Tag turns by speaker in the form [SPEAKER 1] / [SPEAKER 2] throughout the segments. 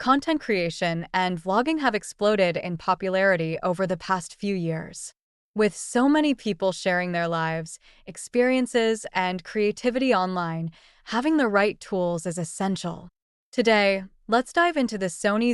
[SPEAKER 1] Content creation and vlogging have exploded in popularity over the past few years. With so many people sharing their lives, experiences, and creativity online, having the right tools is essential. Today, let's dive into the Sony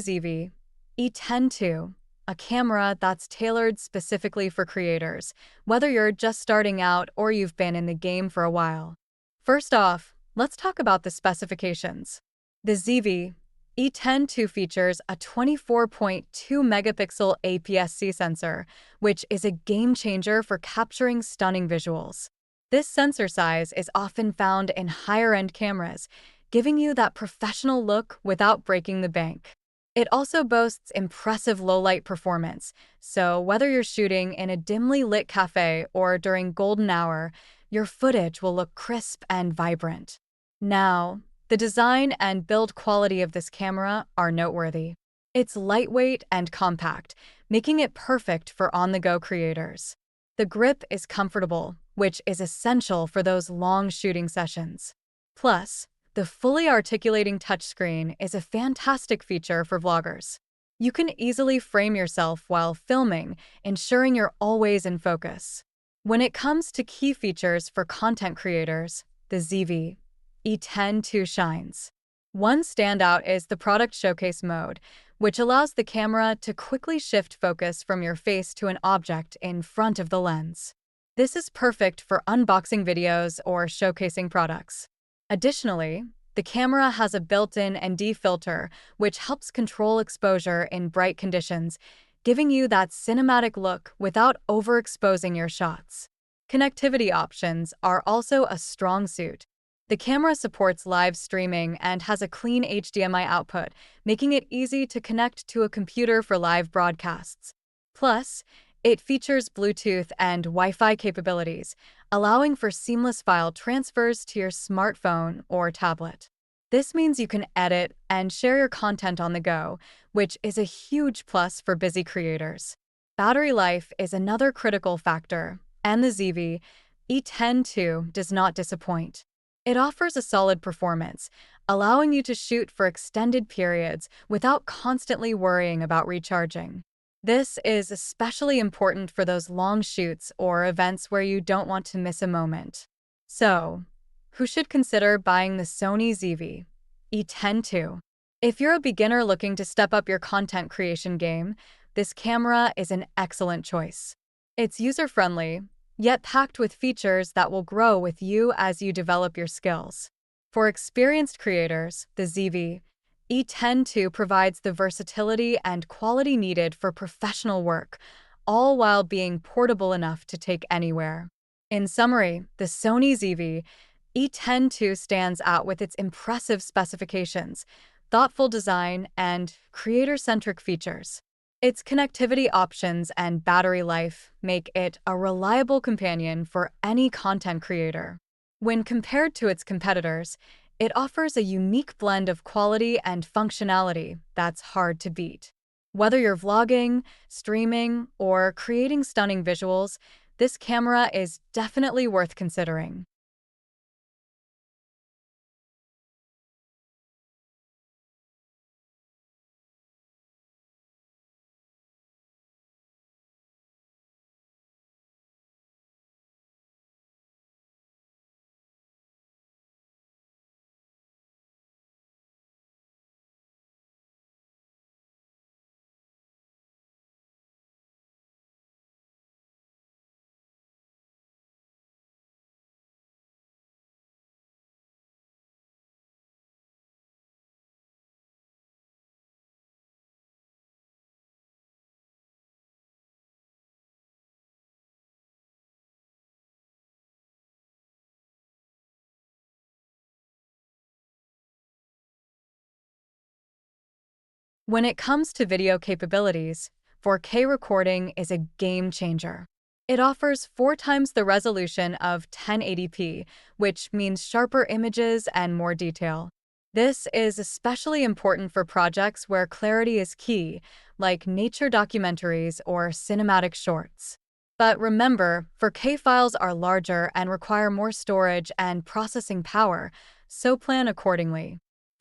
[SPEAKER 1] ZV-E10 II, a camera that's tailored specifically for creators, whether you're just starting out or you've been in the game for a while. First off, let's talk about the specifications. The ZV-E10 II features a 24.2 megapixel APS-C sensor, which is a game changer for capturing stunning visuals. This sensor size is often found in higher-end cameras, giving you that professional look without breaking the bank. It also boasts impressive low-light performance, so whether you're shooting in a dimly lit cafe or during golden hour, your footage will look crisp and vibrant. Now, the design and build quality of this camera are noteworthy. It's lightweight and compact, making it perfect for on-the-go creators. The grip is comfortable, which is essential for those long shooting sessions. Plus, the fully articulating touchscreen is a fantastic feature for vloggers. You can easily frame yourself while filming, ensuring you're always in focus. When it comes to key features for content creators, the ZV-E10 II shines. One standout is the product showcase mode, which allows the camera to quickly shift focus from your face to an object in front of the lens. This is perfect for unboxing videos or showcasing products. Additionally, the camera has a built-in ND filter, which helps control exposure in bright conditions, giving you that cinematic look without overexposing your shots. Connectivity options are also a strong suit. The camera supports live streaming and has a clean HDMI output, making it easy to connect to a computer for live broadcasts. Plus, it features Bluetooth and Wi-Fi capabilities, allowing for seamless file transfers to your smartphone or tablet. This means you can edit and share your content on the go, which is a huge plus for busy creators. Battery life is another critical factor, and the ZV-E10 II does not disappoint. It offers a solid performance, allowing you to shoot for extended periods without constantly worrying about recharging. This is especially important for those long shoots or events where you don't want to miss a moment. So, who should consider buying the Sony ZV-E10 II? If you're a beginner looking to step up your content creation game, this camera is an excellent choice. It's user-friendly, yet packed with features that will grow with you as you develop your skills. For experienced creators, the ZV-E10 II provides the versatility and quality needed for professional work, all while being portable enough to take anywhere. In summary, the Sony ZV-E10 II stands out with its impressive specifications, thoughtful design, and creator-centric features. Its connectivity options and battery life make it a reliable companion for any content creator. When compared to its competitors, it offers a unique blend of quality and functionality that's hard to beat. Whether you're vlogging, streaming, or creating stunning visuals, this camera is definitely worth considering. When it comes to video capabilities, 4K recording is a game changer. It offers 4 times the resolution of 1080p, which means sharper images and more detail. This is especially important for projects where clarity is key, like nature documentaries or cinematic shorts. But remember, 4K files are larger and require more storage and processing power, so plan accordingly.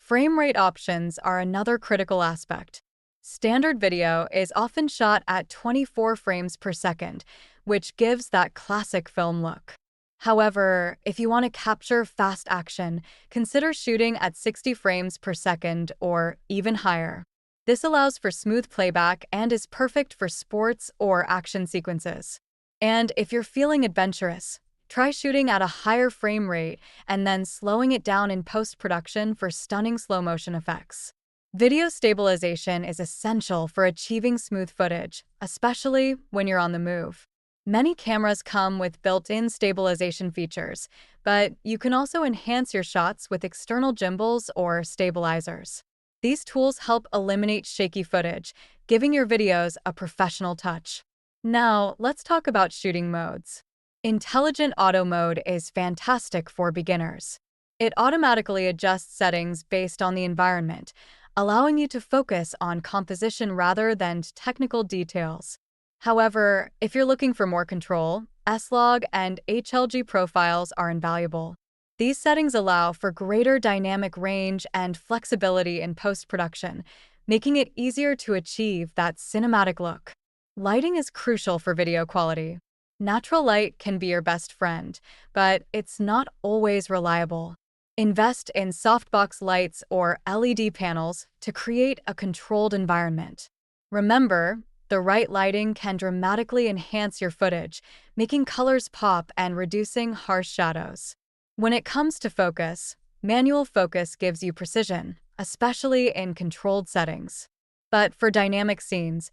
[SPEAKER 1] Frame rate options are another critical aspect. Standard video is often shot at 24 frames per second, which gives that classic film look. However, if you want to capture fast action, consider shooting at 60 frames per second or even higher. This allows for smooth playback and is perfect for sports or action sequences. And if you're feeling adventurous, try shooting at a higher frame rate and then slowing it down in post-production for stunning slow-motion effects. Video stabilization is essential for achieving smooth footage, especially when you're on the move. Many cameras come with built-in stabilization features, but you can also enhance your shots with external gimbals or stabilizers. These tools help eliminate shaky footage, giving your videos a professional touch. Now, let's talk about shooting modes. Intelligent Auto Mode is fantastic for beginners. It automatically adjusts settings based on the environment, allowing you to focus on composition rather than technical details. However, if you're looking for more control, S-Log and HLG profiles are invaluable. These settings allow for greater dynamic range and flexibility in post-production, making it easier to achieve that cinematic look. Lighting is crucial for video quality. Natural light can be your best friend, but it's not always reliable. Invest in softbox lights or LED panels to create a controlled environment. Remember, the right lighting can dramatically enhance your footage, making colors pop and reducing harsh shadows. When it comes to focus, manual focus gives you precision, especially in controlled settings. But for dynamic scenes,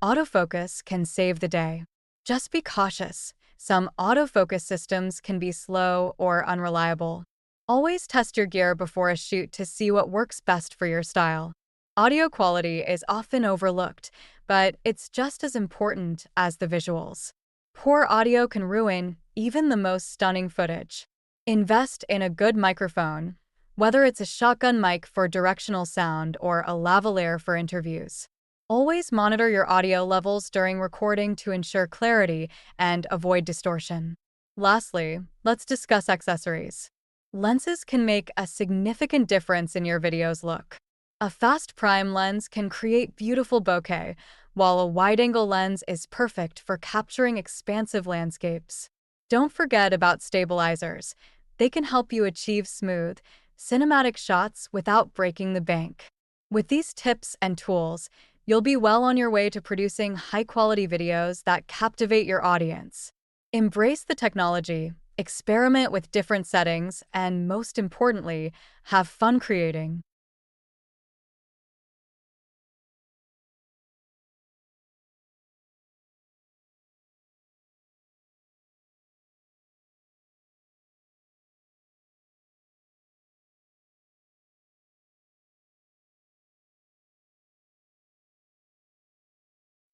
[SPEAKER 1] autofocus can save the day. Just be cautious. Some autofocus systems can be slow or unreliable. Always test your gear before a shoot to see what works best for your style. Audio quality is often overlooked, but it's just as important as the visuals. Poor audio can ruin even the most stunning footage. Invest in a good microphone, whether it's a shotgun mic for directional sound or a lavalier for interviews. Always monitor your audio levels during recording to ensure clarity and avoid distortion. Lastly, let's discuss accessories. Lenses can make a significant difference in your video's look. A fast prime lens can create beautiful bokeh, while a wide-angle lens is perfect for capturing expansive landscapes. Don't forget about stabilizers. They can help you achieve smooth, cinematic shots without breaking the bank. With these tips and tools, you'll be well on your way to producing high-quality videos that captivate your audience. Embrace the technology, experiment with different settings, and most importantly, have fun creating.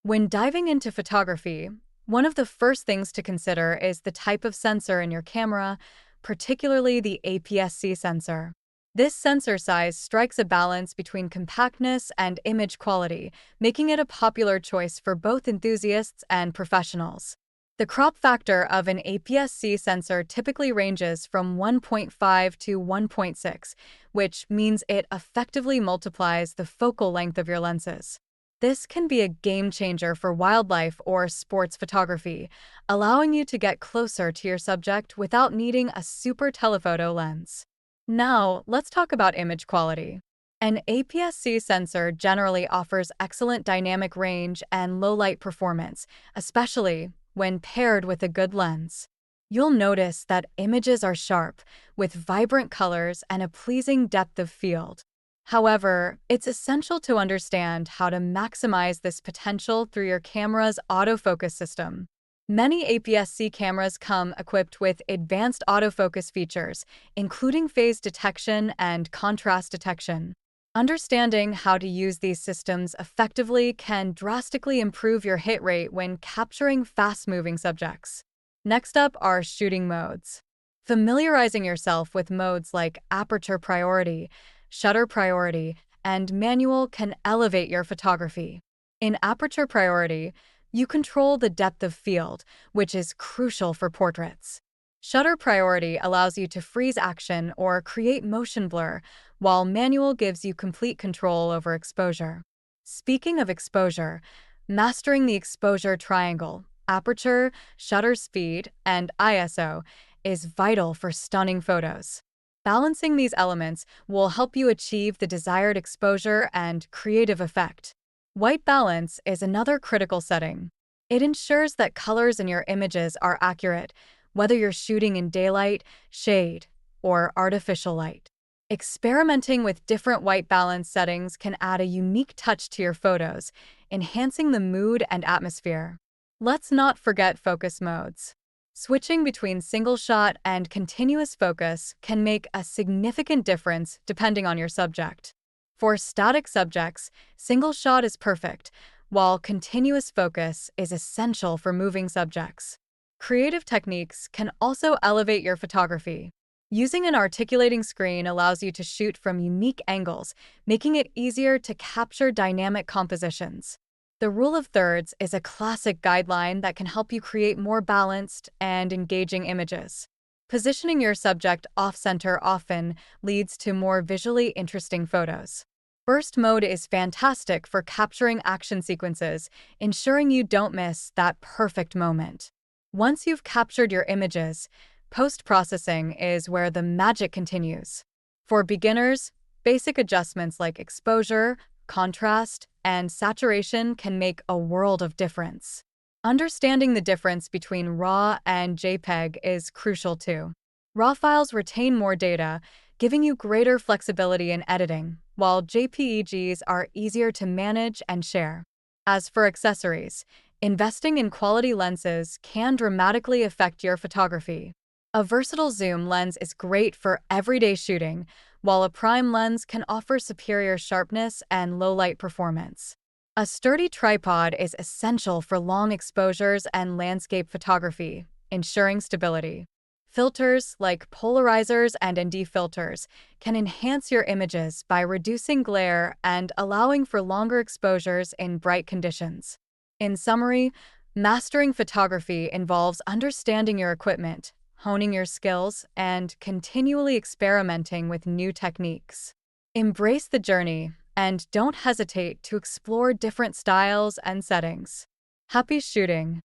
[SPEAKER 1] When diving into photography, one of the first things to consider is the type of sensor in your camera, particularly the APS-C sensor. This sensor size strikes a balance between compactness and image quality, making it a popular choice for both enthusiasts and professionals. The crop factor of an APS-C sensor typically ranges from 1.5 to 1.6, which means it effectively multiplies the focal length of your lenses. This can be a game changer for wildlife or sports photography, allowing you to get closer to your subject without needing a super telephoto lens. Now, let's talk about image quality. An APS-C sensor generally offers excellent dynamic range and low light performance, especially when paired with a good lens. You'll notice that images are sharp, with vibrant colors and a pleasing depth of field. However, it's essential to understand how to maximize this potential through your camera's autofocus system. Many APS-C cameras come equipped with advanced autofocus features, including phase detection and contrast detection. Understanding how to use these systems effectively can drastically improve your hit rate when capturing fast-moving subjects. Next up are shooting modes. Familiarizing yourself with modes like aperture priority, shutter priority, and manual can elevate your photography. In aperture priority, you control the depth of field, which is crucial for portraits. Shutter priority allows you to freeze action or create motion blur, while manual gives you complete control over exposure. Speaking of exposure, mastering the exposure triangle, aperture, shutter speed, and ISO, is vital for stunning photos. Balancing these elements will help you achieve the desired exposure and creative effect. White balance is another critical setting. It ensures that colors in your images are accurate, whether you're shooting in daylight, shade, or artificial light. Experimenting with different white balance settings can add a unique touch to your photos, enhancing the mood and atmosphere. Let's not forget focus modes. Switching between single shot and continuous focus can make a significant difference depending on your subject. For static subjects, single shot is perfect, while continuous focus is essential for moving subjects. Creative techniques can also elevate your photography. Using an articulating screen allows you to shoot from unique angles, making it easier to capture dynamic compositions. The rule of thirds is a classic guideline that can help you create more balanced and engaging images. Positioning your subject off-center often leads to more visually interesting photos. Burst mode is fantastic for capturing action sequences, ensuring you don't miss that perfect moment. Once you've captured your images, post-processing is where the magic continues. For beginners, basic adjustments like exposure, contrast, and saturation can make a world of difference. Understanding the difference between RAW and JPEG is crucial too. RAW files retain more data, giving you greater flexibility in editing, while JPEGs are easier to manage and share. As for accessories, investing in quality lenses can dramatically affect your photography. A versatile zoom lens is great for everyday shooting, while a prime lens can offer superior sharpness and low-light performance. A sturdy tripod is essential for long exposures and landscape photography, ensuring stability. Filters like polarizers and ND filters can enhance your images by reducing glare and allowing for longer exposures in bright conditions. In summary, mastering photography involves understanding your equipment, honing your skills, and continually experimenting with new techniques. Embrace the journey and don't hesitate to explore different styles and settings. Happy shooting!